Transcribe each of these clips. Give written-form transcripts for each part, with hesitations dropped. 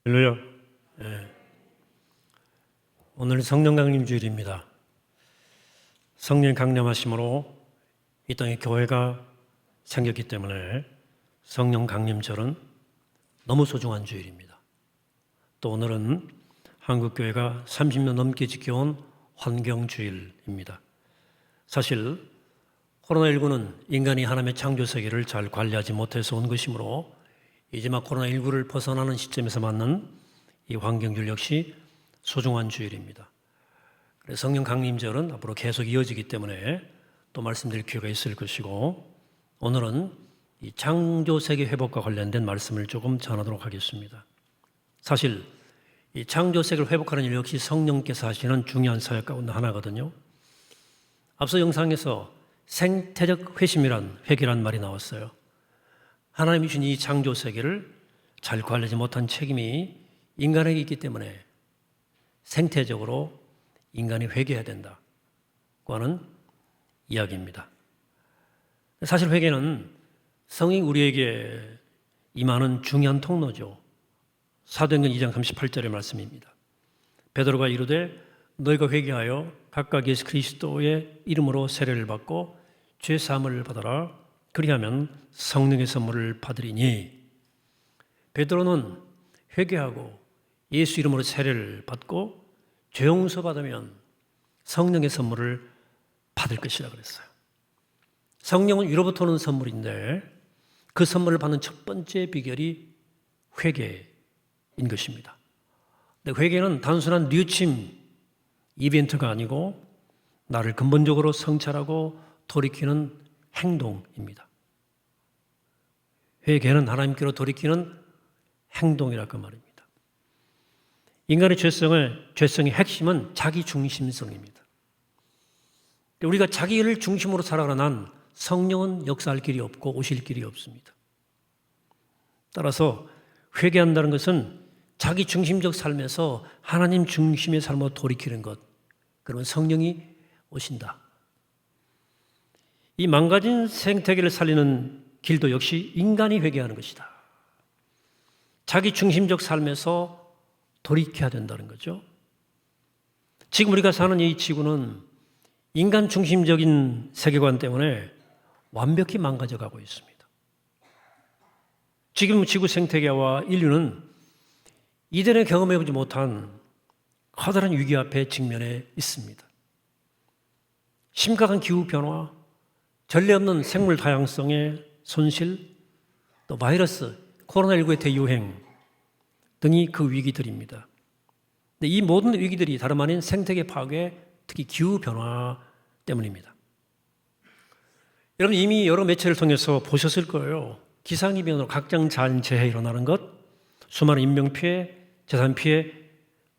할렐루야. 예. 오늘 성령 강림 주일입니다. 성령 강림하심으로 이 땅에 교회가 생겼기 때문에 성령 강림절은 너무 소중한 주일입니다. 또 오늘은 한국교회가 30년 넘게 지켜온 환경주일입니다. 사실 코로나19는 인간이 하나님의 창조 세계를 잘 관리하지 못해서 온 것이므로 이제 막 코로나19를 벗어나는 시점에서 맞는 이 환경주일 역시 소중한 주일입니다. 그래서 성령 강림절은 앞으로 계속 이어지기 때문에 또 말씀드릴 기회가 있을 것이고, 오늘은 이 창조 세계 회복과 관련된 말씀을 조금 전하도록 하겠습니다. 사실 이 창조 세계를 회복하는 일 역시 성령께서 하시는 중요한 사역 가운데 하나거든요. 앞서 영상에서 생태적 회심이란 회개란 말이 나왔어요. 하나님이 주신 이 창조 세계를 잘 관리하지 못한 책임이 인간에게 있기 때문에 생태적으로 인간이 회개해야 된다고 하는 이야기입니다. 사실 회개는 성이 우리에게 임하는 중요한 통로죠. 사도행전 2장 38절의 말씀입니다. 베드로가 이르되 너희가 회개하여 각각 예수 그리스도의 이름으로 세례를 받고 죄 사함을 받아라. 그리하면 성령의 선물을 받으리니. 베드로는 회개하고 예수 이름으로 세례를 받고 죄 용서 받으면 성령의 선물을 받을 것이라 그랬어요. 성령은 위로부터 오는 선물인데 그 선물을 받는 첫 번째 비결이 회개인 것입니다. 근데 회개는 단순한 뉘우침 이벤트가 아니고 나를 근본적으로 성찰하고 돌이키는 행동입니다. 회개는 하나님께로 돌이키는 행동이라 그 말입니다. 인간의 죄성의 핵심은 자기 중심성입니다. 우리가 자기를 중심으로 살아가는 한 성령은 역사할 길이 없고 오실 길이 없습니다. 따라서 회개한다는 것은 자기 중심적 삶에서 하나님 중심의 삶으로 돌이키는 것, 그러면 성령이 오신다. 이 망가진 생태계를 살리는 길도 역시 인간이 회개하는 것이다. 자기 중심적 삶에서 돌이켜야 된다는 거죠. 지금 우리가 사는 이 지구는 인간 중심적인 세계관 때문에 완벽히 망가져 가고 있습니다. 지금 지구 생태계와 인류는 이전에 경험해보지 못한 커다란 위기 앞에 직면해 있습니다. 심각한 기후변화, 전례 없는 생물 다양성의 손실, 또 바이러스, 코로나19의 대유행 등이 그 위기들입니다. 근데 이 모든 위기들이 다름 아닌 생태계 파괴, 특히 기후변화 때문입니다. 여러분 이미 여러 매체를 통해서 보셨을 거예요. 기상이변으로 각장자연재해 일어나는 것, 수많은 인명피해, 재산피해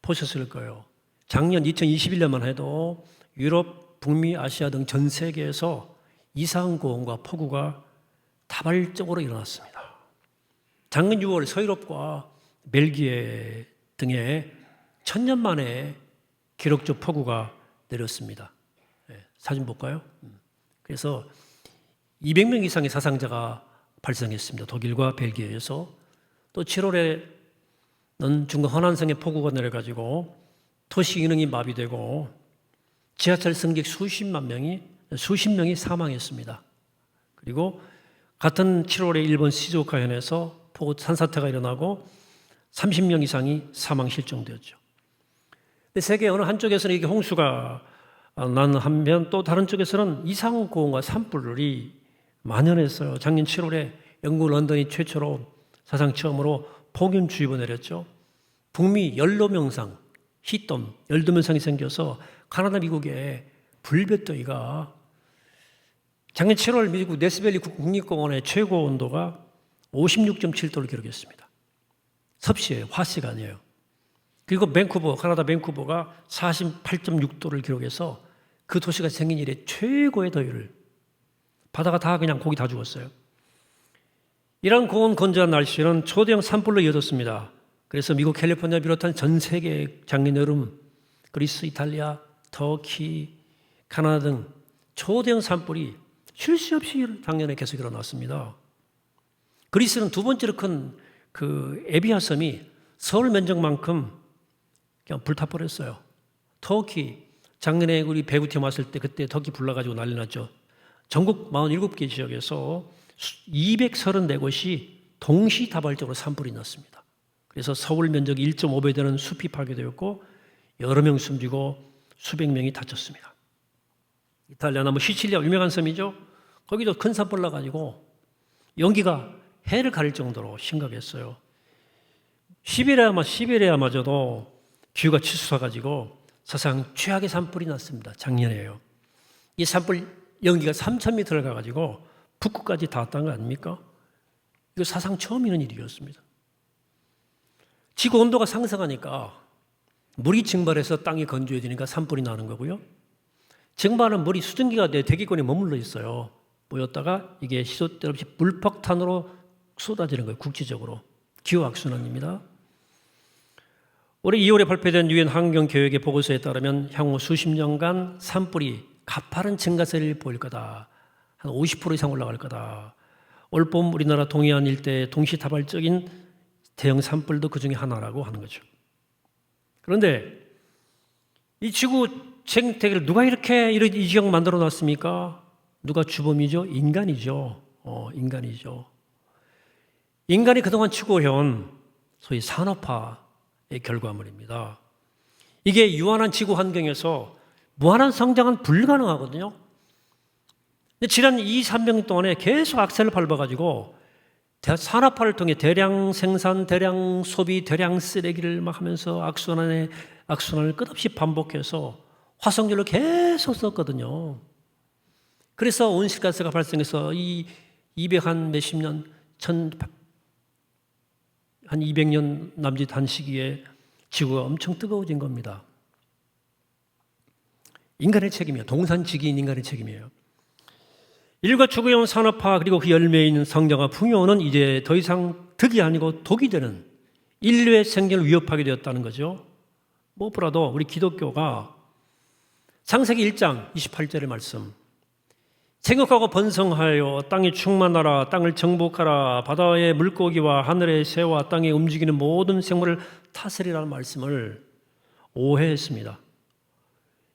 보셨을 거예요. 작년 2021년만 해도 유럽, 북미, 아시아 등 전 세계에서 이상 고온과 폭우가 다발적으로 일어났습니다. 작년 6월 서유럽과 벨기에 등에 1000년 만에 기록적 폭우가 내렸습니다. 사진 볼까요? 그래서 200명 이상의 사상자가 발생했습니다. 독일과 벨기에에서. 또 7월에는 중국 허난성에 폭우가 내려가지고 도시 기능이 마비되고 지하철 승객 수십 명이 사망했습니다. 그리고 같은 7월에 일본 시즈오카현에서 폭우 산사태가 일어나고 30명 이상이 사망 실종되었죠. 세계 어느 한쪽에서는 이게 홍수가 나는 한편 또 다른 쪽에서는 이상 고온과 산불이 만연했어요. 작년 7월에 영국 런던이 최초로 사상 처음으로 폭염주의보 내렸죠. 북미 연로명상, 히톰, 열도면상이 생겨서 카나다, 미국에 불볕더위가 작년 7월 미국 네스밸리 국립공원의 최고 온도가 56.7도를 기록했습니다. 섭씨예요. 화씨가 아니에요. 그리고 카나다 밴쿠버가 48.6도를 기록해서 그 도시가 생긴 이래 최고의 더위를, 바다가 다 그냥 고기 다 죽었어요. 이런 고온 건조한 날씨는 초대형 산불로 이어졌습니다. 그래서 미국 캘리포니아 비롯한 전 세계 작년 여름 그리스, 이탈리아, 터키, 카나다 등 초대형 산불이 쉴 새 없이 작년에 계속 일어났습니다. 그리스는 두 번째로 큰 그 에비아 섬이 서울 면적만큼 그냥 불타버렸어요. 터키, 작년에 우리 배구팀 왔을 때 그때 터키 불러가지고 난리 났죠. 전국 47개 지역에서 234곳이 동시다발적으로 산불이 났습니다. 그래서 서울 면적 1.5배 되는 숲이 파괴되었고 여러 명 숨지고 수백 명이 다쳤습니다. 이탈리아 남부 시칠리아 유명한 섬이죠. 거기도 큰 산불 나가지고 연기가 해를 가릴 정도로 심각했어요. 시베리아마저도 기후가 치솟아가지고 사상 최악의 산불이 났습니다. 작년에요. 이 산불 연기가 3,000m를 가가지고 북극까지 닿았다는 거 아닙니까? 이거 사상 처음 있는 일이었습니다. 지구 온도가 상승하니까 물이 증발해서 땅이 건조해지니까 산불이 나는 거고요. 증발은 물이 수증기가 내 대기권에 머물러 있어요. 모였다가 이게 시도 때 없이 물폭탄으로 쏟아지는 거예요. 국지적으로. 기후악순환입니다. 올해 2월에 발표된 유엔 환경계획의 보고서에 따르면 향후 수십 년간 산불이 가파른 증가세를 보일 거다. 한 50% 이상 올라갈 거다. 올봄 우리나라 동해안 일대의 동시다발적인 대형 산불도 그 중에 하나라고 하는 거죠. 그런데 이 지구 생태계를 누가 이렇게 이 지경 만들어 놨습니까? 누가 주범이죠? 인간이죠. 인간이죠. 인간이 그동안 추구해온 소위 산업화의 결과물입니다. 이게 유한한 지구 환경에서 무한한 성장은 불가능하거든요. 근데 지난 2-3년 동안에 계속 악셀을 밟아가지고 산업화를 통해 대량 생산, 대량 소비, 대량 쓰레기를 막 하면서 악순환을 끝없이 반복해서 화석연료 계속 썼거든요. 그래서 온실가스가 발생해서 이 200한 몇십 년, 한 200년 남짓한 시기에 지구가 엄청 뜨거워진 겁니다. 인간의 책임이에요. 동산지기인 인간의 책임이에요. 인류가 추구해온 산업화 그리고 그 열매에 있는 성장과 풍요는 이제 더 이상 득이 아니고 독이 되는 인류의 생존을 위협하게 되었다는 거죠. 무엇보다도 우리 기독교가 창세기 1장 28절의 말씀, 생육하고 번성하여 땅에 충만하라, 땅을 정복하라, 바다의 물고기와 하늘의 새와 땅에 움직이는 모든 생물을 다스리라는 말씀을 오해했습니다.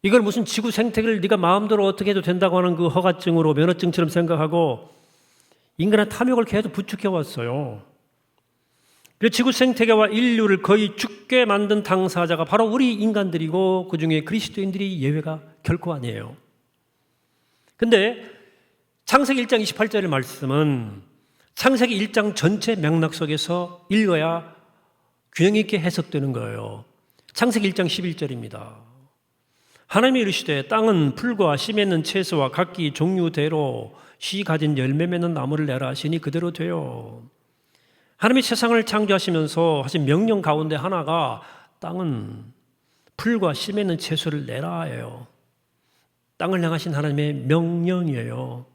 이걸 무슨 지구 생태계를 네가 마음대로 어떻게 해도 된다고 하는 그 허가증으로 면허증처럼 생각하고 인간의 탐욕을 계속 부추겨 왔어요. 그래서 지구 생태계와 인류를 거의 죽게 만든 당사자가 바로 우리 인간들이고 그중에 그리스도인들이 예외가 결코 아니에요. 근데 창세기 1장 28절의 말씀은 창세기 1장 전체 맥락 속에서 읽어야 균형 있게 해석되는 거예요. 창세기 1장 11절입니다. 하나님이 이르시되 땅은 풀과 씨 맺는 채소와 각기 종류대로 씨 가진 열매 맺는 나무를 내라 하시니 그대로 돼요. 하나님이 세상을 창조하시면서 하신 명령 가운데 하나가 땅은 풀과 씨 맺는 채소를 내라예요. 땅을 향하신 하나님의 명령이에요.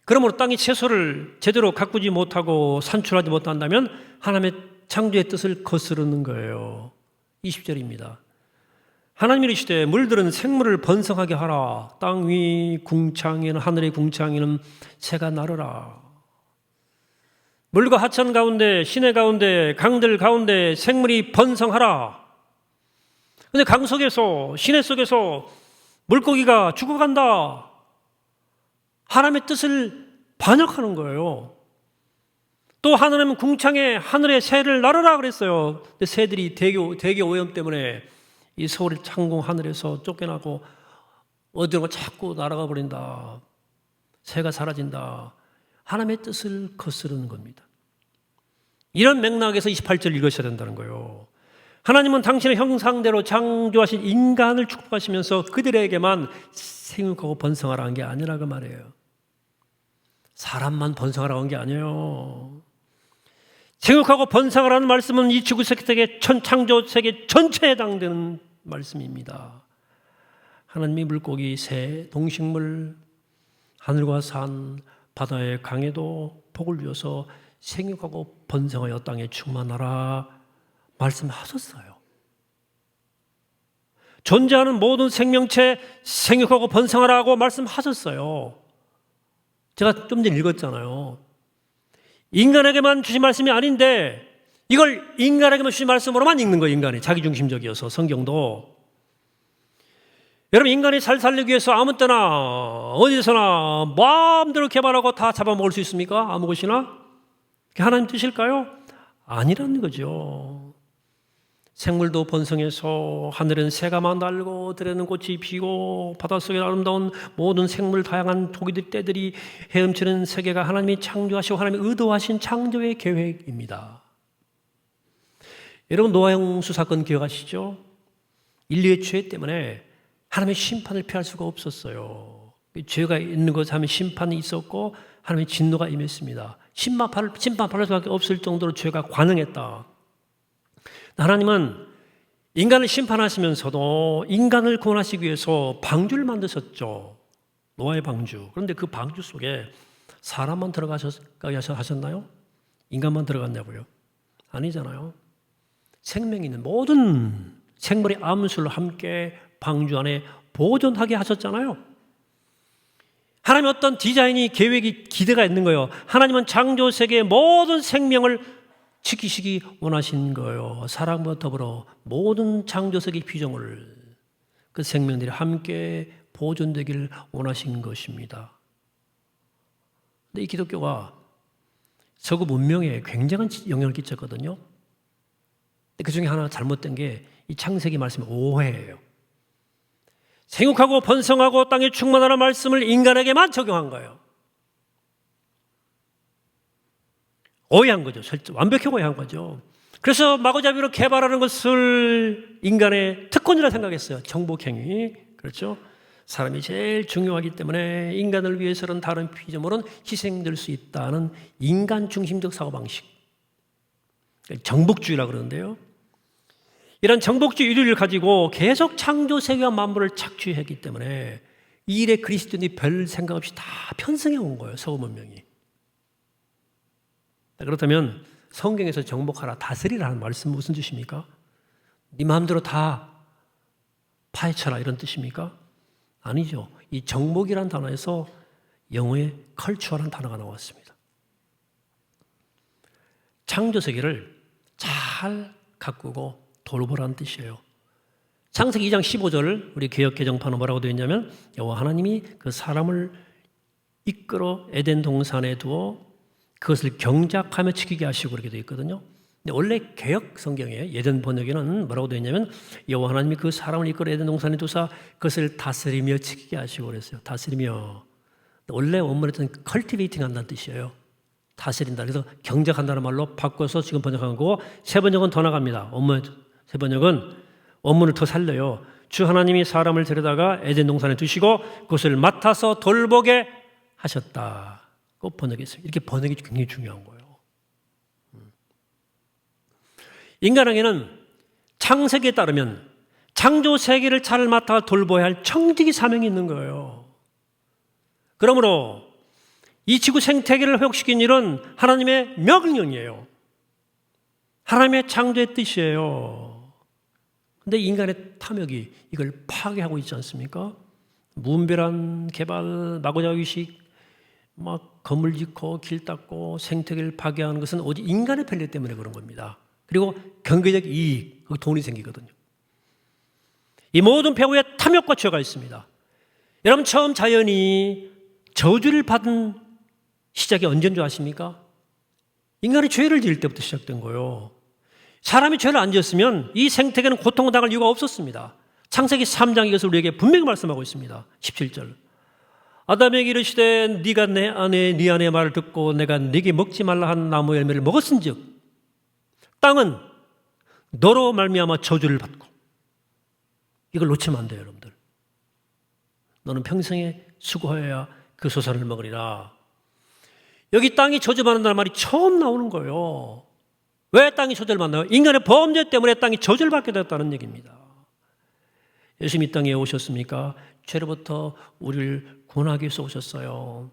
그러므로 땅이 채소를 제대로 가꾸지 못하고 산출하지 못한다면 하나님의 창조의 뜻을 거스르는 거예요. 20절입니다. 하나님이 이르시되 물들은 생물을 번성하게 하라. 땅 위 궁창에는 하늘의 궁창에는 새가 나르라. 물과 하천 가운데 시내 가운데 강들 가운데 생물이 번성하라. 근데 강 속에서 시내 속에서 물고기가 죽어간다. 하나님의 뜻을 반역하는 거예요. 또 하나님은 궁창에 하늘의 새를 나르라 그랬어요. 근데 새들이 대기 오염 때문에 이 서울의 창공 하늘에서 쫓겨나고 어디로 자꾸 날아가 버린다. 새가 사라진다. 하나님의 뜻을 거스르는 겁니다. 이런 맥락에서 28절 읽으셔야 된다는 거예요. 하나님은 당신의 형상대로 창조하신 인간을 축복하시면서 그들에게만 생육하고 번성하라는 게 아니라고 말해요. 사람만 번성하라고 한 게 아니에요. 생육하고 번성하라는 말씀은 이 지구 세계 창조 세계 전체에 해당되는 말씀입니다. 하나님이 물고기, 새, 동식물, 하늘과 산, 바다의 강에도 복을 주어서 생육하고 번성하여 땅에 충만하라 말씀하셨어요. 존재하는 모든 생명체 생육하고 번성하라고 말씀하셨어요. 제가 좀 전에 읽었잖아요. 인간에게만 주신 말씀이 아닌데 이걸 인간에게만 주신 말씀으로만 읽는 거예요. 인간이 자기중심적이어서 성경도. 여러분, 인간이 잘 살기 위해서 아무 때나 어디서나 마음대로 개발하고 다 잡아먹을 수 있습니까? 아무 곳이나? 그게 하나님 뜻일까요? 아니라는 거죠. 생물도 번성해서 하늘엔 새가 날고 들에는 꽃이 피고 바닷속에 아름다운 모든 생물 다양한 조기들 떼들이 헤엄치는 세계가 하나님이 창조하시고 하나님이 의도하신 창조의 계획입니다. 여러분, 노아 홍수 사건 기억하시죠? 인류의 죄 때문에 하나님의 심판을 피할 수가 없었어요. 죄가 있는 것 하면 심판이 있었고 하나님의 진노가 임했습니다. 심판받을 수밖에 없을 정도로 죄가 관응했다. 하나님은 인간을 심판하시면서도 인간을 구원하시기 위해서 방주를 만드셨죠. 노아의 방주. 그런데 그 방주 속에 사람만 들어가게 하셨나요? 인간만 들어갔냐고요? 아니잖아요. 생명이 있는 모든 생물의 암술로 함께 방주 안에 보존하게 하셨잖아요. 하나님 어떤 디자인이 계획이 기대가 있는 거예요. 하나님은 창조 세계의 모든 생명을 지키시기 원하신 거예요. 사랑과 더불어 모든 창조 세계의 피조물 그 생명들이 함께 보존되길 원하신 것입니다. 근데 이 기독교가 서구 문명에 굉장한 영향을 끼쳤거든요. 그 중에 하나 잘못된 게 이 창세기 말씀의 오해예요. 생육하고 번성하고 땅에 충만하라는 말씀을 인간에게만 적용한 거예요. 오해한 거죠. 완벽히 오해한 거죠. 그래서 마구잡이로 개발하는 것을 인간의 특권이라 생각했어요. 정복행위. 그렇죠? 사람이 제일 중요하기 때문에 인간을 위해서는 다른 피조물은 희생될 수 있다는 인간 중심적 사고방식. 정복주의라고 그러는데요. 이런 정복주의 이론을 가지고 계속 창조 세계와 만물을 착취했기 때문에 이 일에 그리스도인이 별 생각 없이 다 편승해 온 거예요. 서구 문명이. 그렇다면 성경에서 정복하라, 다스리라는 말씀 무슨 뜻입니까? 네 마음대로 다 파헤쳐라 이런 뜻입니까? 아니죠. 이 정복이라는 단어에서 영어의 컬처라는 단어가 나왔습니다. 창조 세계를 잘 가꾸고 돌보라는 뜻이에요. 창세기 2장 15절 우리 개역 개정판은 뭐라고 되어 있냐면 여호와 하나님이 그 사람을 이끌어 에덴 동산에 두어 그것을 경작하며 지키게 하시고 그렇게 되어 있거든요. 근데 원래 개역 성경에 예전 번역에는 뭐라고 되어 있냐면 여호와 하나님이 그 사람을 이끌어 에덴 동산에 두사 그것을 다스리며 지키게 하시고 그랬어요. 다스리며. 원래 원문에는 cultivating 한다는 뜻이에요. 다스린다. 그래서 경작한다는 말로 바꿔서 지금 번역한 거고 새 번역은 더 나갑니다. 새 번역은 원문을 더 살려요. 주 하나님이 사람을 데려다가 에덴 동산에 두시고 그것을 맡아서 돌보게 하셨다. 꼭 번역했어요. 이렇게 번역이 굉장히 중요한 거예요. 인간에게는 창세기에 따르면 창조 세계를 잘 맡아 돌보아야 할 청지기 사명이 있는 거예요. 그러므로 이 지구 생태계를 회복시킨 일은 하나님의 명령이에요. 하나님의 창조의 뜻이에요. 그런데 인간의 탐욕이 이걸 파괴하고 있지 않습니까? 무분별한 개발, 마구잡이식, 막 건물 짓고 길 닦고 생태계를 파괴하는 것은 오직 인간의 편리 때문에 그런 겁니다. 그리고 경제적 이익, 돈이 생기거든요. 이 모든 배후에 탐욕과 죄가 있습니다. 여러분 처음 자연이 저주를 받은 시작이 언제인 줄 아십니까? 인간이 죄를 지을 때부터 시작된 거예요. 사람이 죄를 안 지었으면 이 생태계는 고통을 당할 이유가 없었습니다. 창세기 3장 이것을 우리에게 분명히 말씀하고 있습니다. 17절. 아담에게 이르시되 네가 네 아내의 말을 듣고 내가 네게 먹지 말라 한 나무 열매를 먹었은즉 땅은 너로 말미암아 저주를 받고 이걸 놓치면 안 돼요, 여러분들. 너는 평생에 수고하여야 그 소산을 먹으리라. 여기 땅이 저주받는다는 말이 처음 나오는 거예요. 왜 땅이 저주를 받나요? 인간의 범죄 때문에 땅이 저주를 받게 됐다는 얘기입니다. 예수님이 이 땅에 오셨습니까? 죄로부터 우리를 구원하기 위해서 오셨어요.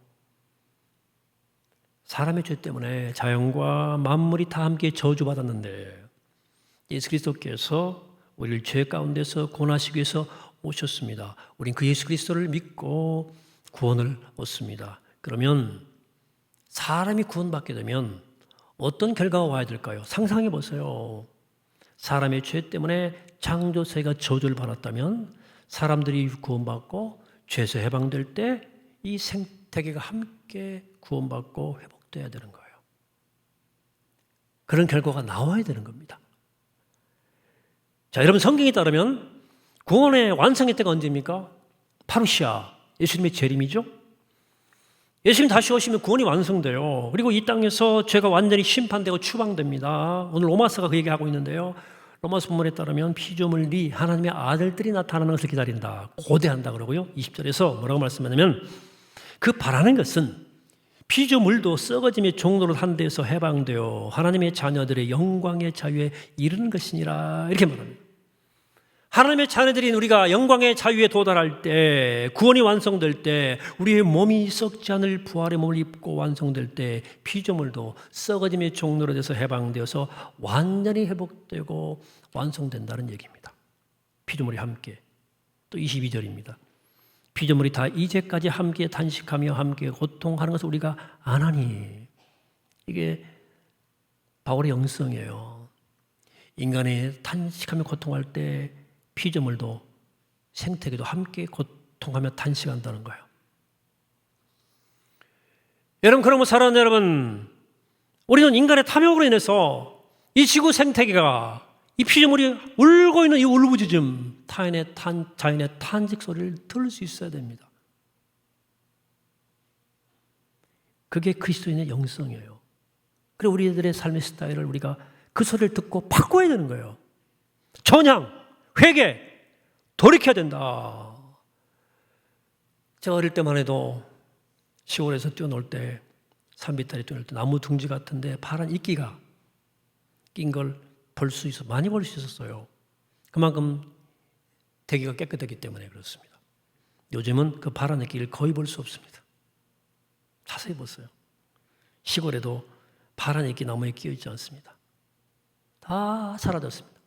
사람의 죄 때문에 자연과 만물이 다 함께 저주받았는데 예수 그리스도께서 우리를 죄 가운데서 구원하시기 위해서 오셨습니다. 우린 그 예수 그리스도를 믿고 구원을 얻습니다. 그러면 사람이 구원받게 되면 어떤 결과가 와야 될까요? 상상해 보세요. 사람의 죄 때문에 창조세계가 저주를 받았다면 사람들이 구원받고 죄에서 해방될 때 이 생태계가 함께 구원받고 회복돼야 되는 거예요. 그런 결과가 나와야 되는 겁니다. 자, 여러분 성경에 따르면 구원의 완성의 때가 언제입니까? 파루시아, 예수님의 재림이죠. 예수님 다시 오시면 구원이 완성돼요. 그리고 이 땅에서 죄가 완전히 심판되고 추방됩니다. 오늘 로마서가 그 얘기하고 있는데요. 로마서 본문에 따르면 피조물이 하나님의 아들들이 나타나는 것을 기다린다. 고대한다 그러고요. 20절에서 뭐라고 말씀하냐면 그 바라는 것은 피조물도 썩어짐의 종로를 한 데에서 해방되어 하나님의 자녀들의 영광의 자유에 이르는 것이니라. 이렇게 말합니다. 하나님의 자녀들인 우리가 영광의 자유에 도달할 때, 구원이 완성될 때, 우리의 몸이 썩지 않을 부활의 몸을 입고 완성될 때 피조물도 썩어짐의 종로로 돼서 해방되어서 완전히 회복되고 완성된다는 얘기입니다. 피조물이 함께. 또 22절입니다. 피조물이 다 이제까지 함께 탄식하며 함께 고통하는 것을 우리가 아나니. 이게 바울의 영성이에요. 인간이 탄식하며 고통할 때 피조물도 생태계도 함께 고통하며 탄식한다는 거예요. 여러분, 그러면 사랑하는 여러분, 우리는 인간의 탐욕으로 인해서 이 지구 생태계가 이 피조물이 울고 있는 이 울부짖음, 자연의 탄식 소리를 들을 수 있어야 됩니다. 그게 그리스도인의 영성이에요. 그리고 우리들의 삶의 스타일을 우리가 그 소리를 듣고 바꿔야 되는 거예요. 전향, 회개, 돌이켜야 된다. 제가 어릴 때만 해도 시골에서 뛰어놀 때, 산비탈에 뛰어놀 때 나무 둥지 같은데 파란 이끼가 낀 걸 볼 수 있어, 많이 볼 수 있었어요. 그만큼 대기가 깨끗했기 때문에 그렇습니다. 요즘은 그 파란 이끼를 거의 볼 수 없습니다. 자세히 보세요. 시골에도 파란 이끼 나무에 끼어 있지 않습니다. 다 사라졌습니다.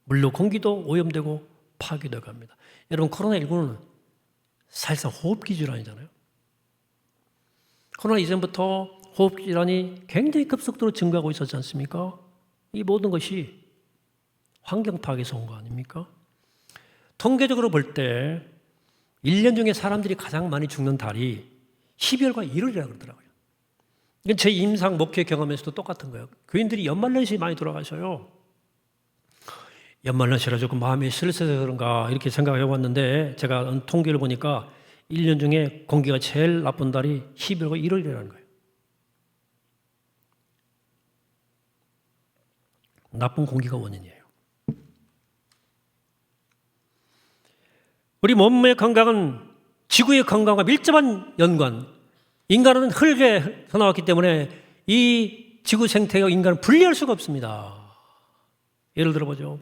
물로 공기도 오염되고 파괴되고 합니다. 여러분, 코로나19는 사실상 호흡기 질환이잖아요. 코로나 이전부터 호흡기 질환이 굉장히 급속도로 증가하고 있었지 않습니까? 이 모든 것이 환경 파괴에서 온 거 아닙니까? 통계적으로 볼 때 1년 중에 사람들이 가장 많이 죽는 달이 12월과 1월이라고 그러더라고요. 이건 제 임상 목회 경험에서도 똑같은 거예요. 교인들이 연말연시 많이 돌아가셔요. 연말연시라 조금 마음이 슬슬해서 그런가 이렇게 생각해 봤는데 제가 통계를 보니까 1년 중에 공기가 제일 나쁜 달이 12월과 1월이라는 거예요. 나쁜 공기가 원인이에요. 우리 몸의 건강은 지구의 건강과 밀접한 연관. 인간은 흙에서 나왔기 때문에 이 지구 생태계와 인간은 분리할 수가 없습니다. 예를 들어보죠.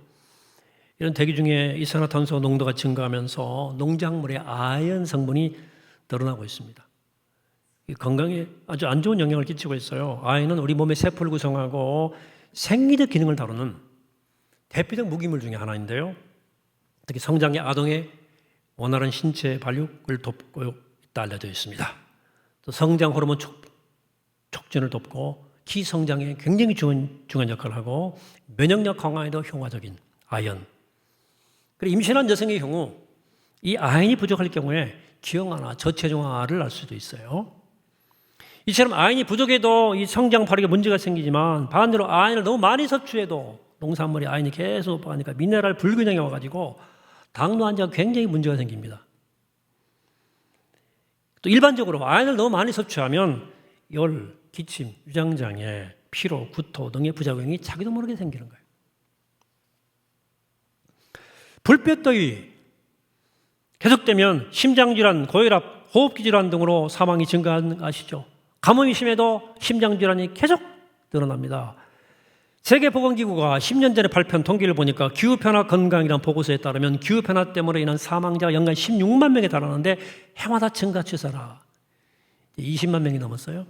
이런 대기 중에 이산화탄소 농도가 증가하면서 농작물의 아연 성분이 늘어나고 있습니다. 이 건강에 아주 안 좋은 영향을 끼치고 있어요. 아연은 우리 몸의 세포를 구성하고 생리적 기능을 다루는 대표적 무기물 중에 하나인데요. 특히 성장의 아동의 원활한 신체 발육을 돕고 있다 알려져 있습니다. 또 성장 호르몬 촉진을 돕고 기성장에 굉장히 중요한 역할을 하고 면역력 강화에도 효과적인 아연. 그리고 임신한 여성의 경우 이 아연이 부족할 경우에 기형아나 저체중아를 낳을 수도 있어요. 이처럼 아연이 부족해도 이 성장 발육에 문제가 생기지만 반대로 아연을 너무 많이 섭취해도 농산물에 아연이 계속 빠지니까 미네랄 불균형이 와가지고 당뇨 환자가 굉장히 문제가 생깁니다. 또 일반적으로 아연을 너무 많이 섭취하면 열, 기침, 위장장애, 피로, 구토 등의 부작용이 자기도 모르게 생기는 거예요. 불볕더위 계속되면 심장질환, 고혈압, 호흡기 질환 등으로 사망이 증가하는 거 아시죠? 가뭄이 심해도 심장질환이 계속 늘어납니다. 세계보건기구가 10년 전에 발표한 통계를 보니까 기후변화 건강이라는 보고서에 따르면 기후변화 때문에 인한 사망자가 연간 16만 명에 달하는데 해마다 증가 추세라. 20만 명이 넘었어요.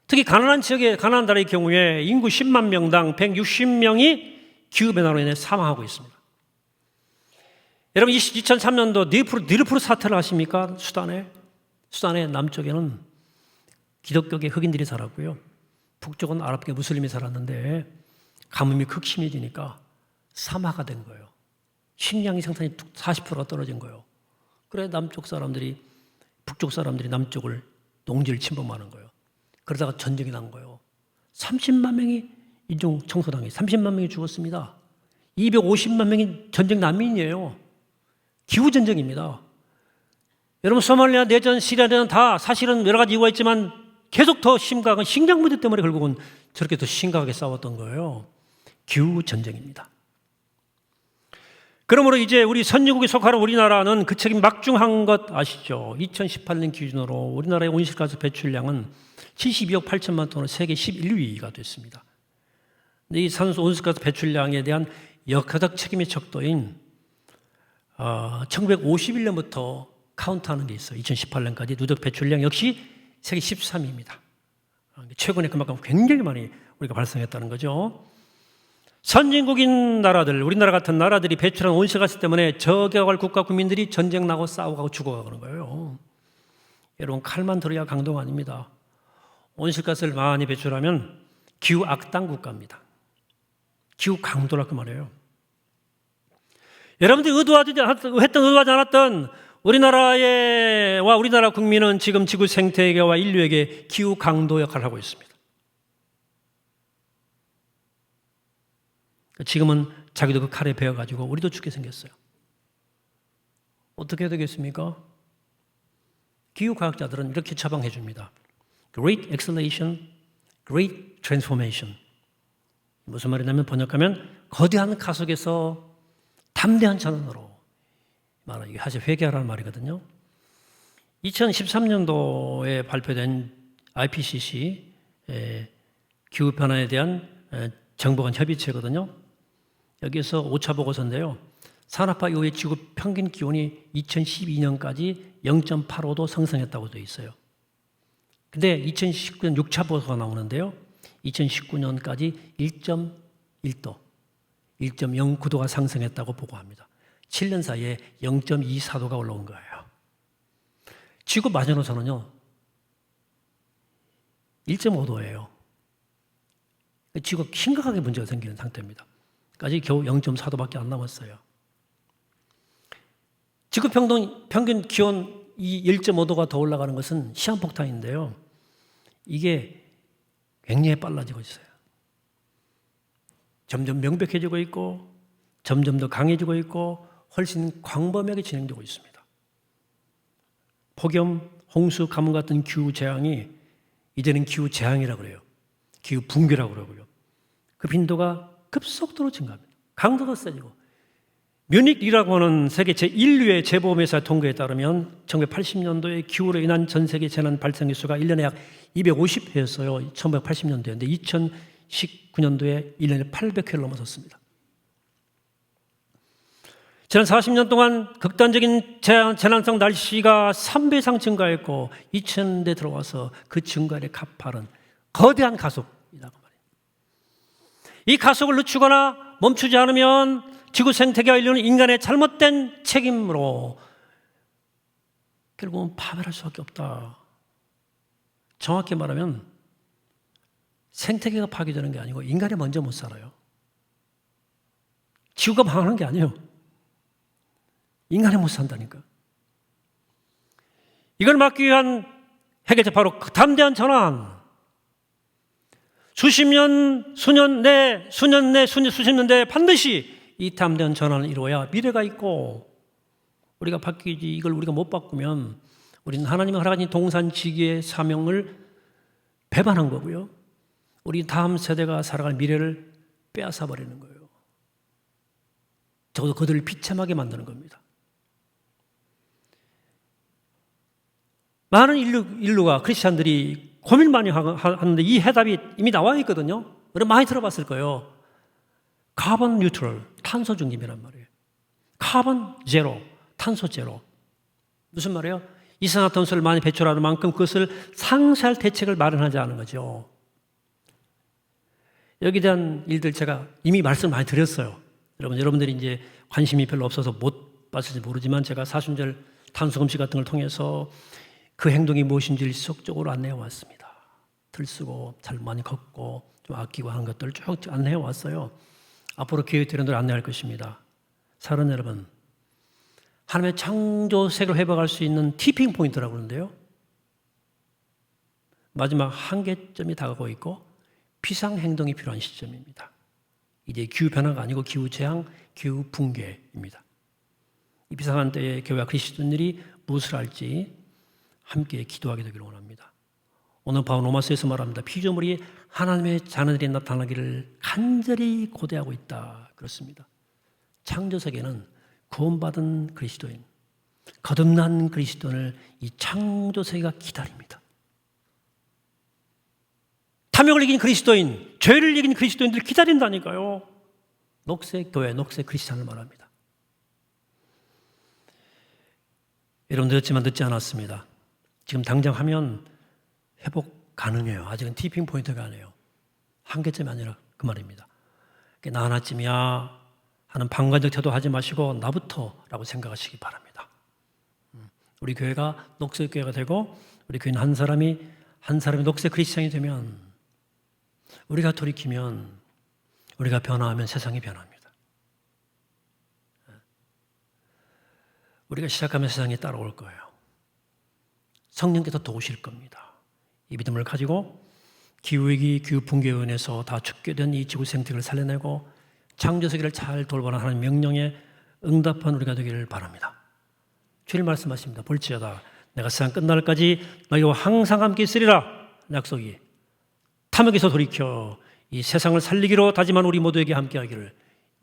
특히 가난한 지역의 가난한 나라의 경우에 인구 10만 명당 160명이 기후변화로 인해 사망하고 있습니다. 여러분 2003년도 니르푸르 사태를 아십니까? 수단의 남쪽에는 기독교계 흑인들이 살았고요. 북쪽은 아랍계 무슬림이 살았는데 가뭄이 극심해지니까 사마가 된 거예요. 식량이 생산이 40%가 떨어진 거예요. 그래 북쪽 사람들이 남쪽을 농지를 침범하는 거예요. 그러다가 전쟁이 난 거예요. 30만 명이 인종 청소당해 30만 명이 죽었습니다. 250만 명이 전쟁 난민이에요. 기후전쟁입니다. 여러분 소말리아 내전, 시리아 내전 다 사실은 여러 가지 이유가 있지만 계속 더 심각한 식량 문제 때문에 결국은 저렇게 더 심각하게 싸웠던 거예요. 기후전쟁입니다. 그러므로 이제 우리 선진국에 속하는 우리나라는 그 책임 막중한 것 아시죠? 2018년 기준으로 우리나라의 온실가스 배출량은 72억 8천만 톤으로 세계 11위가 됐습니다. 근데 이 산소 온실가스 배출량에 대한 역사적 책임의 척도인 1951년부터 카운트하는 게 있어요. 2018년까지 누적 배출량 역시 세계 13위입니다. 최근에 그만큼 굉장히 많이 우리가 발생했다는 거죠. 선진국인 나라들, 우리나라 같은 나라들이 배출한 온실가스 때문에 저격할 국가 국민들이 전쟁 나고 싸우고 죽어가는 거예요. 여러분 칼만 들어야 강도가 아닙니다. 온실가스를 많이 배출하면 기후 악당 국가입니다. 기후 강도라고 말해요. 여러분들이 의도하지 않았던 우리나라 국민은 지금 지구 생태계와 인류에게 기후 강도 역할을 하고 있습니다. 지금은 자기도 그 칼에 베어가지고 우리도 죽게 생겼어요. 어떻게 해야 되겠습니까? 기후과학자들은 이렇게 처방해 줍니다. Great acceleration, great transformation. 무슨 말이냐면 번역하면 거대한 가속에서 담대한 전환으로 말하는 이게 사실 회개하라는 말이거든요. 2013년도에 발표된 IPCC 기후 변화에 대한 정부 간 협의체거든요. 여기에서 5차 보고서인데요. 산업화 이후에 지구 평균 기온이 2012년까지 0.85도 상승했다고 되어 있어요. 근데 2019년 6차 보고서가 나오는데요. 2019년까지 1.1도, 1.09도가 상승했다고 보고합니다. 7년 사이에 0.24도가 올라온 거예요. 지구 마지노선은요 1.5도예요. 지구가 심각하게 문제가 생기는 상태입니다. 까지 겨우 0.4도밖에 안 남았어요. 지구 평균 기온 이 1.5도가 더 올라가는 것은 시한폭탄인데요. 이게 굉장히 빨라지고 있어요. 점점 명백해지고 있고 점점 더 강해지고 있고 훨씬 광범위하게 진행되고 있습니다. 폭염, 홍수, 가뭄 같은 기후재앙이 이제는 기후재앙이라고 그래요. 기후붕괴라고 그러고요. 그 빈도가 급속도로 증가합니다. 강도가 세지고 뮤닉이라고 하는 세계 제1위의 재보험회사의 통계에 따르면 1980년도에 기후로 인한 전 세계 재난 발생 횟수가 1년에 약 250회였어요. 1980년도였는데 2019년도에 1년에 800회를 넘어섰습니다. 지난 40년 동안 극단적인 재난성 날씨가 3배 이상 증가했고 2000년대 들어와서 그 증가율의 가파른 거대한 가속이라고 말해요. 이 가속을 늦추거나 멈추지 않으면 지구 생태계와 인류는 인간의 잘못된 책임으로 결국은 파멸할 수밖에 없다. 정확히 말하면 생태계가 파괴되는 게 아니고 인간이 먼저 못 살아요. 지구가 망하는 게 아니에요. 인간이 못 산다니까. 이걸 막기 위한 해결책 바로 담대한 전환. 수십 년, 수십 년 내에 반드시 이 담대한 전환을 이루어야 미래가 있고 우리가 바뀌지 이걸 우리가 못 바꾸면 우리는 하나님의 허락하신 동산지기의 사명을 배반한 거고요. 우리 다음 세대가 살아갈 미래를 빼앗아 버리는 거예요. 적어도 그들을 비참하게 만드는 겁니다. 많은 인류가 크리스찬들이 고민 많이 하는데 이 해답이 이미 나와 있거든요. 여러분 많이 들어봤을 거예요. 카본 뉴트럴, 탄소 중립이란 말이에요. 카본 제로, 탄소 제로. 무슨 말이에요? 이산화탄소를 많이 배출하는 만큼 그것을 상쇄할 대책을 마련하지 않은 거죠. 여기에 대한 일들 제가 이미 말씀을 많이 드렸어요. 여러분들이 이제 관심이 별로 없어서 못 봤을지 모르지만 제가 사순절 탄소 금식 같은 걸 통해서 그 행동이 무엇인지를 지속적으로 안내해 왔습니다. 들쓰고 잘 많이 걷고 좀 아끼고 하는 것들을 쭉 안내해 왔어요. 앞으로 교회 대련들 안내할 것입니다. 사랑하는 여러분, 하나님의 창조 세계를 회복할 수 있는 티핑 포인트라고 그러는데요. 마지막 한계점이 다가오고 있고 비상행동이 필요한 시점입니다. 이제 기후변화가 아니고 기후재앙, 기후붕괴입니다. 이 비상한 때에 교회와 그리스도인들이 무엇을 할지 함께 기도하게 되기를 원합니다. 오늘 바울 로마서에서 말합니다. 피조물이 하나님의 자녀들이 나타나기를 간절히 고대하고 있다. 그렇습니다. 창조세계는 구원받은 그리스도인, 거듭난 그리스도인을 이 창조세계가 기다립니다. 탐욕을 이긴 그리스도인, 죄를 이긴 그리스도인들 기다린다니까요. 녹색 교회, 녹색 크리스찬을 말합니다. 여러분 늦었지만 늦지 않았습니다. 지금 당장 하면 회복 가능해요. 아직은 티핑 포인트가 아니에요. 한계점이 아니라 그 말입니다. 나 하나쯤이야 하는 방관적 태도하지 마시고 나부터라고 생각하시기 바랍니다. 우리 교회가 녹색 교회가 되고 우리 교인 한 사람이 녹색 크리스찬이 되면, 우리가 돌이키면, 우리가 변화하면 세상이 변합니다. 우리가 시작하면 세상이 따라올 거예요. 성령께서 도우실 겁니다. 이 믿음을 가지고 기후위기, 기후붕괴에 인해서 다 죽게 된 이 지구 생태계를 살려내고 창조세계를 잘 돌보는 하나님 명령에 응답한 우리가 되기를 바랍니다. 주일 말씀하십니다. 볼지어다 내가 세상 끝날까지 너희와 항상 함께 있으리라. 약속이 탐욕에서 돌이켜 이 세상을 살리기로 다짐한 우리 모두에게 함께하기를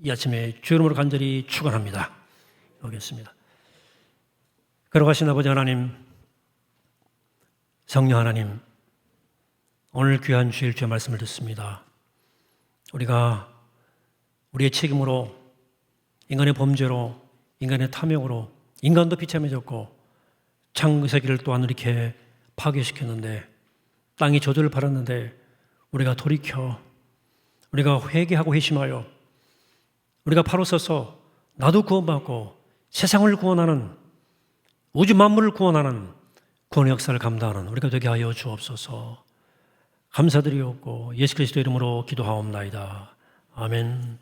이 아침에 주의 이름으로 간절히 축원합니다. 오겠습니다. 걸어가신 아버지 하나님, 성령 하나님, 오늘 귀한 주일 주의 말씀을 듣습니다. 우리가 우리의 책임으로, 인간의 범죄로, 인간의 탐욕으로 인간도 비참해졌고 창조세계를 또한 이렇게 파괴시켰는데, 땅이 저주를 받았는데 우리가 돌이켜, 우리가 회개하고 회심하여 우리가 바로 서서 나도 구원받고 세상을 구원하는, 우주 만물을 구원하는 구원의 역사를 감당하는 우리가 되게 하여 주옵소서. 감사드리옵고 예수 그리스도 이름으로 기도하옵나이다. 아멘.